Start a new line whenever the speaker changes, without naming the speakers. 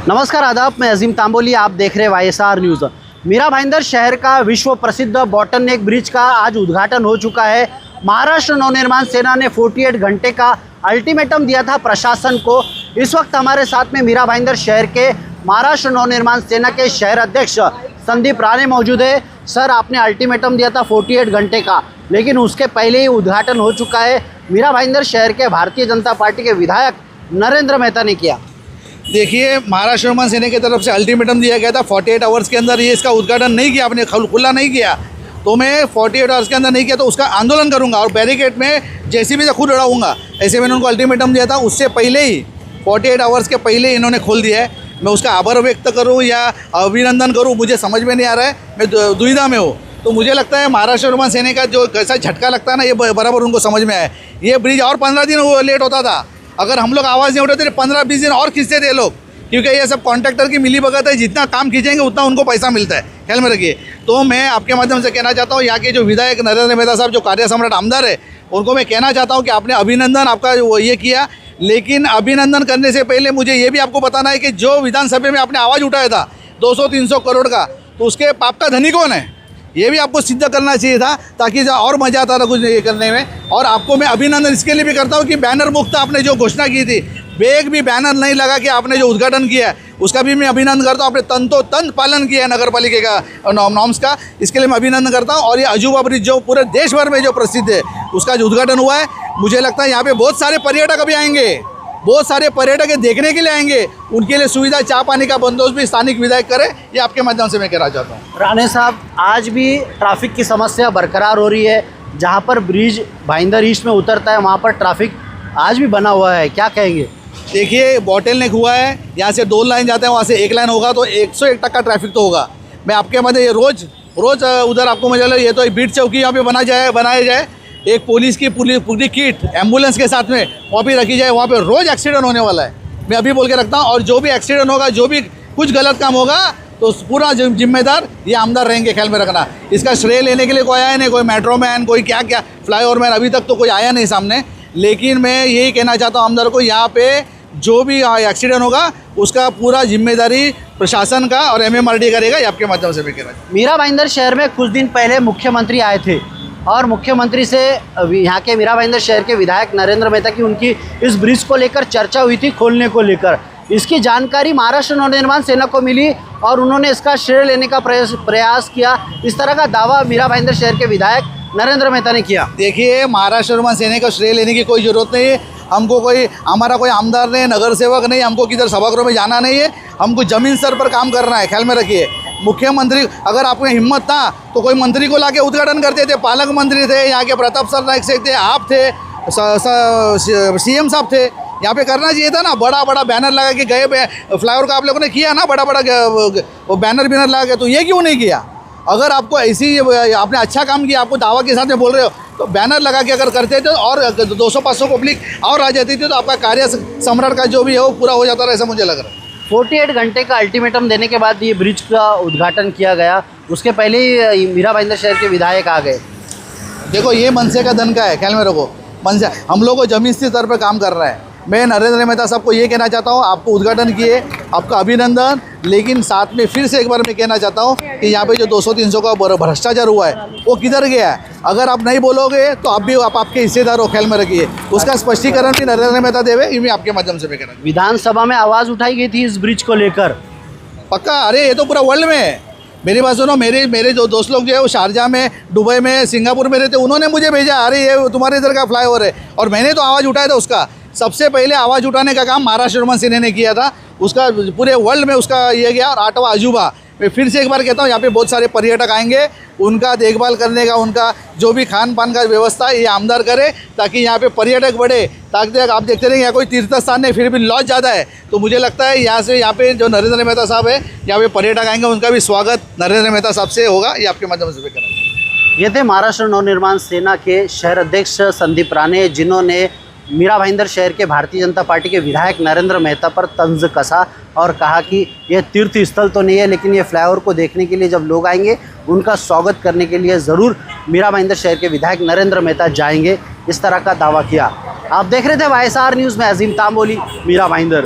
नमस्कार आदाब, मैं अजीम तांबोली, आप देख रहे हैं YSR न्यूज़। मीरा भाईंदर शहर का विश्व प्रसिद्ध बोटलनेक ब्रिज का आज उद्घाटन हो चुका है। महाराष्ट्र नवनिर्माण सेना ने 48 घंटे का अल्टीमेटम दिया था प्रशासन को। इस वक्त हमारे साथ में मीरा भाईंदर शहर के महाराष्ट्र नवनिर्माण सेना के शहर अध्यक्ष संदीप राणे मौजूद है। सर, आपने अल्टीमेटम दिया था 48 घंटे का, लेकिन उसके पहले ही उद्घाटन हो चुका है। मीरा भाईंदर शहर के भारतीय जनता पार्टी के विधायक नरेंद्र मेहता ने किया।
देखिए, महाराष्ट्र नवनिर्माण सेना की तरफ से अल्टीमेटम दिया गया था 48 आवर्स के अंदर ये इसका उद्घाटन नहीं किया, आपने खुला नहीं किया, तो मैं 48 आवर्स के अंदर नहीं किया तो उसका आंदोलन करूंगा और बैरिकेड में जेसीबी से खुद उड़ाऊंगा। ऐसे मैंने उनको अल्टीमेटम दिया था, उससे पहले ही 48 आवर्स के पहले ही इन्होंने खोल दिया है। मैं उसका आभार व्यक्त करूँ या अभिनंदन करूँ, मुझे समझ में नहीं आ रहा है, मैं दुविधा में हूँ। तो मुझे लगता है महाराष्ट्र नवनिर्माण सेना का जो कैसा झटका लगता है ना, ये बराबर उनको समझ में आया। ये ब्रिज और 15 दिन लेट होता था, अगर हम लोग आवाज़ नहीं उठाते 15-20 दिन और खींचते थे लोग, क्योंकि ये सब कॉन्ट्रैक्टर की मिली भगत है, जितना काम खींचेंगे उतना उनको पैसा मिलता है, ख्याल में रखिए। तो मैं आपके माध्यम से कहना चाहता हूँ, यहाँ के जो विधायक नरेंद्र मेहता साहब जो कार्य सम्राट आमदार है, उनको मैं कहना चाहता हूँ कि आपने अभिनंदन आपका वो ये किया, लेकिन अभिनंदन करने से पहले मुझे ये भी आपको बताना है कि जो विधानसभा में आपने आवाज़ उठाया था 200-300 करोड़ का, तो उसके पाप का धनी कौन है, ये भी आपको सिद्ध करना चाहिए था, ताकि और मज़ा आता था कुछ ये करने में। और आपको मैं अभिनंदन इसके लिए भी करता हूँ कि बैनर मुक्त आपने जो घोषणा की थी, बेग भी बैनर नहीं लगा कि आपने जो उद्घाटन किया है, उसका भी मैं अभिनंदन करता हूँ। आपने तंतोतंत पालन किया है नगर पालिका का नॉर्म्स का, इसके लिए मैं अभिनंदन करता हूँ। और ये अजूबा ब्रिज जो पूरे देश भर में जो प्रसिद्ध है, उसका जो उद्घाटन हुआ है, मुझे लगता है यहाँ पे बहुत सारे पर्यटक अभी आएंगे, बहुत सारे पर्यटक देखने के लिए आएंगे, उनके लिए सुविधा चाय पानी का बंदोबस्त भी स्थानिक विधायक करे, ये आपके माध्यम से मैं कहना चाहता हूँ।
राणे साहब, आज भी ट्रैफिक की समस्या बरकरार हो रही है। जहाँ पर ब्रिज भाईंदर ईस्ट में उतरता है, वहाँ पर ट्रैफिक आज भी बना हुआ है, क्या कहेंगे?
देखिए, बोटलनेक हुआ है, यहाँ से 2 लाइन जाते हैं, वहाँ से 1 लाइन होगा, तो 101% ट्रैफिक तो होगा। मैं आपके मध्य ये रोज़ उधर आपको मजा लो, ये तो बीट चौकी यहाँ पे बनाया जाए, एक पुलिस की पूरी किट एम्बुलेंस के साथ में वहाँ पे रखी जाए, वहाँ पे रोज़ एक्सीडेंट होने वाला है, मैं अभी बोल के रखता हूँ। और जो भी एक्सीडेंट होगा, जो भी कुछ गलत काम होगा, तो पूरा जिम्मेदार ये आमदार रहेंगे, ख्याल में रखना। इसका श्रेय लेने के लिए कोई आया नहीं, कोई मेट्रो मैन, कोई क्या फ्लाईओवर मैन, अभी तक तो कोई आया नहीं सामने। लेकिन मैं यही कहना चाहता हूँ आमदार को, यहाँ पे जो भी एक्सीडेंट होगा उसका पूरा जिम्मेदारी प्रशासन का और MMRD करेगा, ये आपके माध्यम से भी कहना चाहिए।
मीरा भाईंदर शहर में कुछ दिन पहले मुख्यमंत्री आए थे और मुख्यमंत्री से यहाँ के मीरा भाईंदर शहर के विधायक नरेंद्र मेहता की उनकी इस ब्रिज को लेकर चर्चा हुई थी, खोलने को लेकर। इसकी जानकारी महाराष्ट्र नवनिर्माण सेना को मिली और उन्होंने इसका श्रेय लेने का प्रयास किया। इस तरह का दावा मीरा भाईंदर शहर के विधायक नरेंद्र मेहता ने किया।
देखिए, महाराष्ट्र नवनिर्माण सेना का श्रेय लेने की कोई ज़रूरत नहीं है। हमको हमारा कोई आमदार नहीं, नगर सेवक नहीं, हमको किधर सभागृह में जाना नहीं है, हमको ज़मीन स्तर पर काम करना है, ख्याल में रखिए। मुख्यमंत्री, अगर आपको हिम्मत था तो कोई मंत्री को लाके उद्घाटन करते थे, पालक मंत्री थे, यहाँ के प्रताप सर नायक से थे, आप थे, CM साहब थे, यहाँ पे करना चाहिए था ना। बड़ा बैनर लगा के गए, फ्लाईओवर का आप लोगों ने किया ना, बड़ा बैनर लगा के, तो ये क्यों नहीं किया? अगर आपको ऐसी आपने अच्छा काम किया, आपको दावा के साथ में बोल रहे हो, तो बैनर लगा के अगर करते थे और 200-500 पब्लिक और आ जाती थी, तो आपका कार्य सम्राट का जो भी है वो पूरा हो जाता है, ऐसा मुझे लग रहा है।
48 घंटे का अल्टीमेटम देने के बाद ये ब्रिज का उद्घाटन किया गया, उसके पहले ही मीरा भाईंदर शहर के विधायक आ गए।
देखो, ये मनसे का धन का है, ख्याल में रखो। मनसे हम लोग को जमीन स्तर पर काम कर रहा है। मैं नरेंद्र मेहता साहब को ये कहना चाहता हूँ, आपको उद्घाटन किए, आपका अभिनंदन, लेकिन साथ में फिर से एक बार मैं कहना चाहता हूँ कि यहाँ पे जो 200-300 का भ्रष्टाचार हुआ है, वो किधर गया है? अगर आप नहीं बोलोगे तो आप आपके हिस्सेदार हो, ख्याल में रखिए। उसका स्पष्टीकरण भी नरेंद्र मेहता देवे, ये मैं आपके माध्यम से मैं कहना।
विधानसभा में आवाज़ उठाई गई थी इस ब्रिज को लेकर,
पक्का। अरे, ये तो पूरा वर्ल्ड में है। मेरी बात सुनो, मेरे जो दोस्त लोग जो है वो शारजा में, दुबई में, सिंगापुर में रहते, उन्होंने मुझे भेजा, अरे ये तुम्हारे इधर का फ्लाईओवर है, और मैंने तो आवाज़ उठाया था उसका। सबसे पहले आवाज़ उठाने का काम महाराष्ट्र नवनिर्माण सेना ने किया था, उसका पूरे वर्ल्ड में उसका ये गया। और 8वां अजूबा, मैं फिर से एक बार कहता हूँ, यहाँ पे बहुत सारे पर्यटक आएंगे, उनका देखभाल करने का, उनका जो भी खान पान का व्यवस्था ये आमदार करे, ताकि यहाँ पे पर्यटक बढ़े। ताकि आप देखते रहेंगे, यहाँ कोई तीर्थ स्थान नहीं, फिर भी लॉज ज़्यादा है, तो मुझे लगता है यहाँ पे जो नरेंद्र मेहता साहब है, यहाँ पे पर्यटक आएंगे, उनका भी स्वागत नरेंद्र मेहता साहब से होगा, ये आपके माध्यम से करेंगे।
ये थे महाराष्ट्र नवनिर्माण सेना के शहर अध्यक्ष संदीप राणे, जिन्होंने मीरा भाईंदर शहर के भारतीय जनता पार्टी के विधायक नरेंद्र मेहता पर तंज कसा और कहा कि यह तीर्थ स्थल तो नहीं है, लेकिन ये फ्लाईओवर को देखने के लिए जब लोग आएंगे, उनका स्वागत करने के लिए ज़रूर मीरा भाईंदर शहर के विधायक नरेंद्र मेहता जाएंगे, इस तरह का दावा किया। आप देख रहे थे YSR न्यूज़ में अजीम तांबोली, मीरा भाईंदर।